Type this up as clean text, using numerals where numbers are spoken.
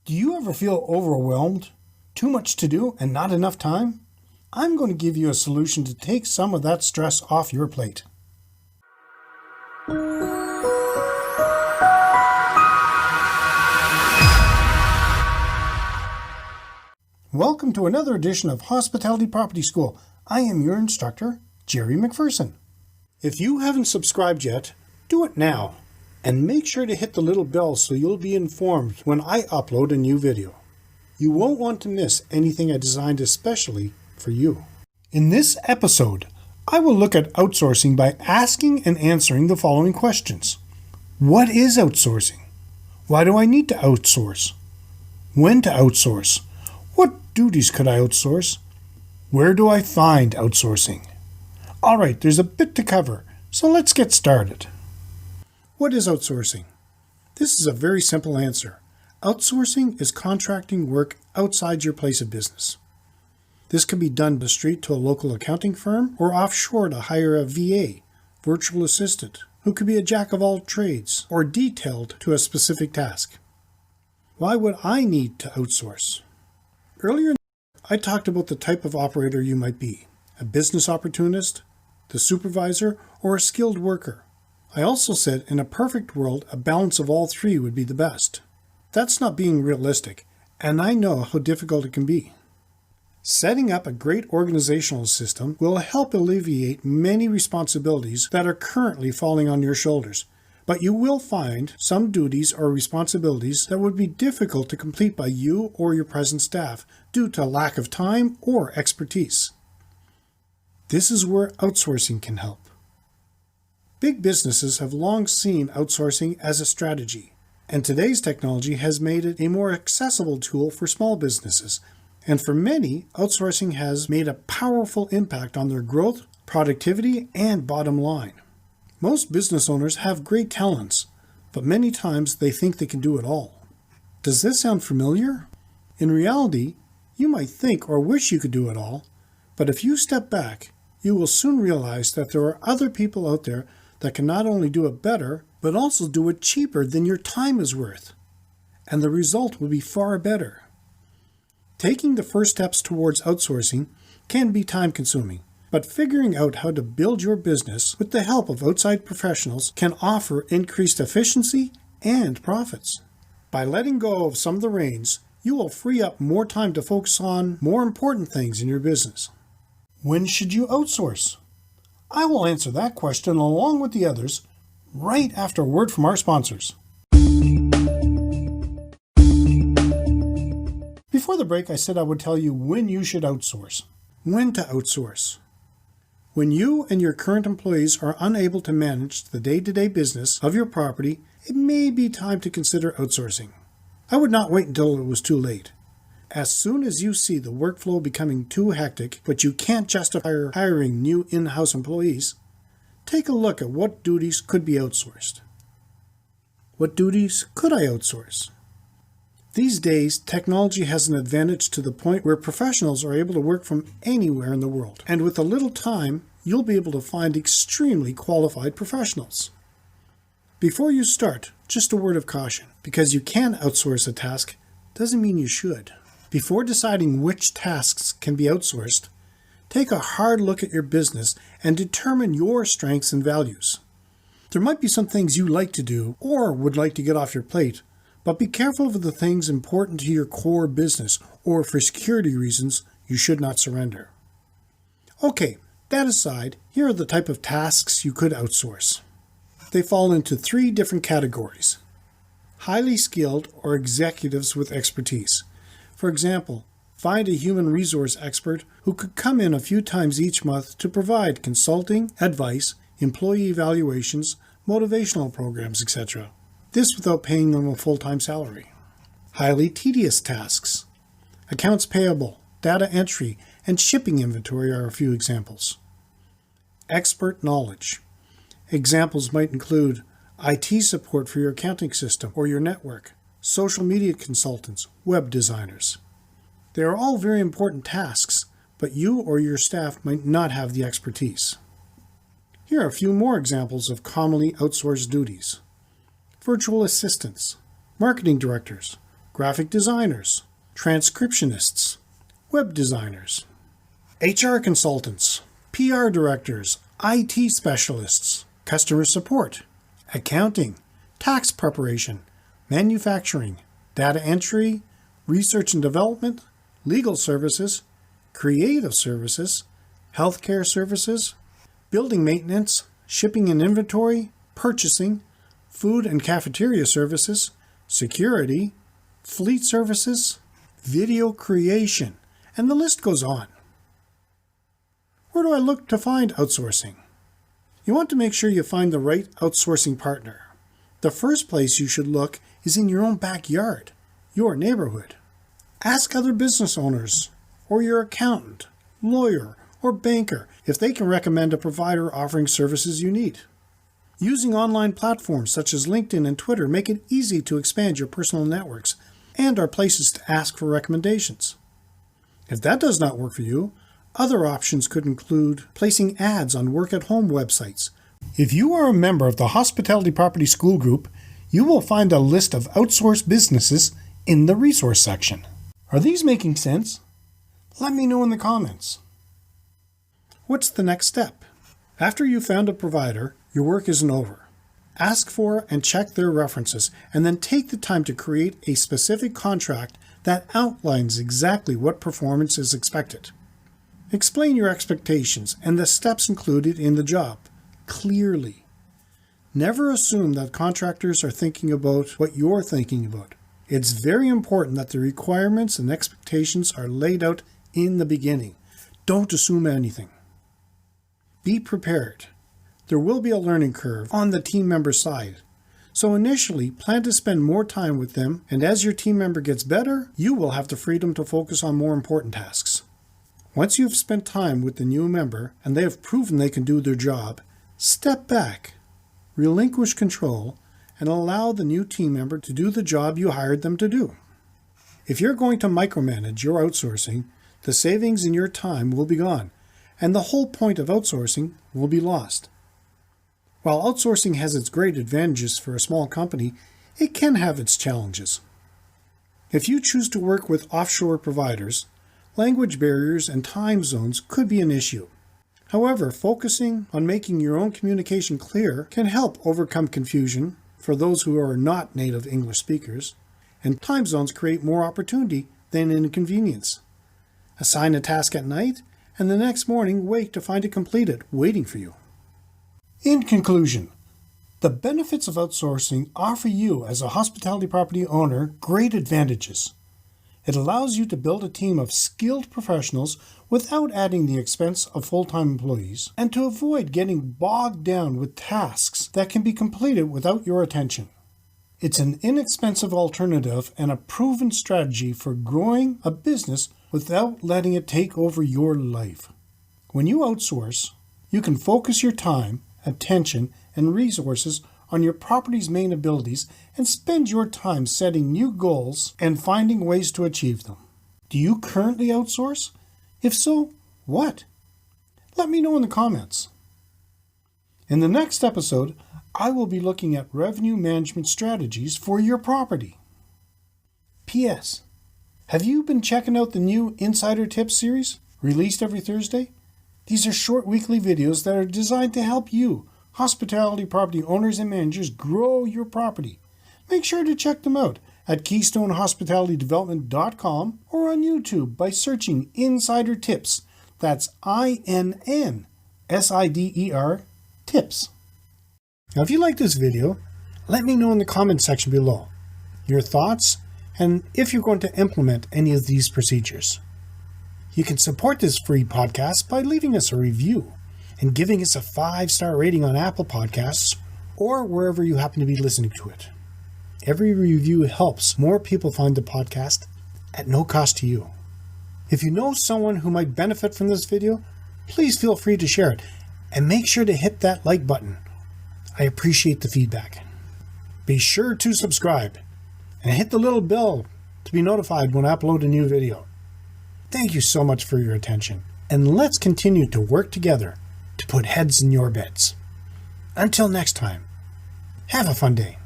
Do you ever feel overwhelmed? Too much to do and not enough time? I'm going to give you a solution to take some of that stress off your plate. Welcome to another edition of Hospitality Property School. I am your instructor, Jerry McPherson. If you haven't subscribed yet, do it now. And make sure to hit the little bell so you'll be informed when I upload a new video. You won't want to miss anything I designed especially for you. In this episode, I will look at outsourcing by asking and answering the following questions. What is outsourcing? Why do I need to outsource? When to outsource? What duties could I outsource? Where do I find outsourcing? Alright, there's a bit to cover, so let's get started. What is outsourcing? This is a very simple answer. Outsourcing is contracting work outside your place of business. This can be done straight to a local accounting firm or offshore to hire a VA, virtual assistant, who could be a jack of all trades or detailed to a specific task. Why would I need to outsource? Earlier, I talked about the type of operator you might be, a business opportunist, the supervisor, or a skilled worker. I also said in a perfect world, a balance of all three would be the best. That's not being realistic, and I know how difficult it can be. Setting up a great organizational system will help alleviate many responsibilities that are currently falling on your shoulders, but you will find some duties or responsibilities that would be difficult to complete by you or your present staff due to lack of time or expertise. This is where outsourcing can help. Big businesses have long seen outsourcing as a strategy, and today's technology has made it a more accessible tool for small businesses. And for many, outsourcing has made a powerful impact on their growth, productivity, and bottom line. Most business owners have great talents, but many times they think they can do it all. Does this sound familiar? In reality, you might think or wish you could do it all, but if you step back, you will soon realize that there are other people out there that can not only do it better, but also do it cheaper than your time is worth. And the result will be far better. Taking the first steps towards outsourcing can be time-consuming, but figuring out how to build your business with the help of outside professionals can offer increased efficiency and profits. By letting go of some of the reins, you will free up more time to focus on more important things in your business. When should you outsource? I will answer that question along with the others right after a word from our sponsors. Before the break, I said I would tell you when you should outsource. When to outsource. When you and your current employees are unable to manage the day-to-day business of your property, it may be time to consider outsourcing. I would not wait until it was too late. As soon as you see the workflow becoming too hectic, but you can't justify hiring new in-house employees, take a look at what duties could be outsourced. What duties could I outsource? These days, technology has an advantage to the point where professionals are able to work from anywhere in the world. And with a little time, you'll be able to find extremely qualified professionals. Before you start, just a word of caution. Because you can outsource a task doesn't mean you should. Before deciding which tasks can be outsourced, take a hard look at your business and determine your strengths and values. There might be some things you like to do or would like to get off your plate, but be careful of the things important to your core business or for security reasons you should not surrender. Okay, that aside, here are the type of tasks you could outsource. They fall into three different categories. Highly skilled or executives with expertise. For example, find a human resource expert who could come in a few times each month to provide consulting, advice, employee evaluations, motivational programs, etc. This without paying them a full-time salary. Highly tedious tasks. Accounts payable, data entry, and shipping inventory are a few examples. Expert knowledge. Examples might include IT support for your accounting system or your network, social media consultants, web designers. They are all very important tasks, but you or your staff might not have the expertise. Here are a few more examples of commonly outsourced duties. Virtual assistants, marketing directors, graphic designers, transcriptionists, web designers, HR consultants, PR directors, IT specialists, customer support, accounting, tax preparation, manufacturing, data entry, research and development, legal services, creative services, healthcare services, building maintenance, shipping and inventory, purchasing, food and cafeteria services, security, fleet services, video creation, and the list goes on. Where do I look to find outsourcing? You want to make sure you find the right outsourcing partner. The first place you should look is in your own backyard, your neighborhood. Ask other business owners, or your accountant, lawyer, or banker if they can recommend a provider offering services you need. Using online platforms such as LinkedIn and Twitter make it easy to expand your personal networks and are places to ask for recommendations. If that does not work for you, other options could include placing ads on work-at-home websites. If you are a member of the Hospitality Property School Group, you will find a list of outsourced businesses in the resource section. Are these making sense? Let me know in the comments. What's the next step? After you've found a provider, your work isn't over. Ask for and check their references, and then take the time to create a specific contract that outlines exactly what performance is expected. Explain your expectations and the steps included in the job clearly. Never assume that contractors are thinking about what you're thinking about. It's very important that the requirements and expectations are laid out in the beginning. Don't assume anything. Be prepared. There will be a learning curve on the team member side. So initially, plan to spend more time with them, and as your team member gets better, you will have the freedom to focus on more important tasks. Once you've spent time with the new member and they have proven they can do their job, step back, relinquish control, and allow the new team member to do the job you hired them to do. If you're going to micromanage your outsourcing, the savings in your time will be gone, and the whole point of outsourcing will be lost. While outsourcing has its great advantages for a small company, it can have its challenges. If you choose to work with offshore providers, language barriers and time zones could be an issue. However, focusing on making your own communication clear can help overcome confusion for those who are not native English speakers, and time zones create more opportunity than inconvenience. Assign a task at night, and the next morning wait to find it completed, waiting for you. In conclusion, the benefits of outsourcing offer you as a hospitality property owner great advantages. It allows you to build a team of skilled professionals without adding the expense of full-time employees, and to avoid getting bogged down with tasks that can be completed without your attention. It's an inexpensive alternative and a proven strategy for growing a business without letting it take over your life. When you outsource, you can focus your time, attention, and resources on your property's main abilities and spend your time setting new goals and finding ways to achieve them. Do you currently outsource? If so, what? Let me know in the comments. In the next episode, I will be looking at revenue management strategies for your property. P.S. Have you been checking out the new Insider Tips series, released every Thursday? These are short weekly videos that are designed to help you, hospitality property owners and managers, grow your property. Make sure to check them out at KeystoneHospitalityDevelopment.com or on YouTube by searching Insider Tips. That's INNSIDER Tips. Now, if you like this video, let me know in the comment section below your thoughts and if you're going to implement any of these procedures. You can support this free podcast by leaving us a review and giving us a 5-star rating on Apple Podcasts or wherever you happen to be listening to it. Every review helps more people find the podcast at no cost to you. If you know someone who might benefit from this video, please feel free to share it and make sure to hit that like button. I appreciate the feedback. Be sure to subscribe and hit the little bell to be notified when I upload a new video. Thank you so much for your attention, and let's continue to work together to put heads in your beds. Until next time, have a fun day.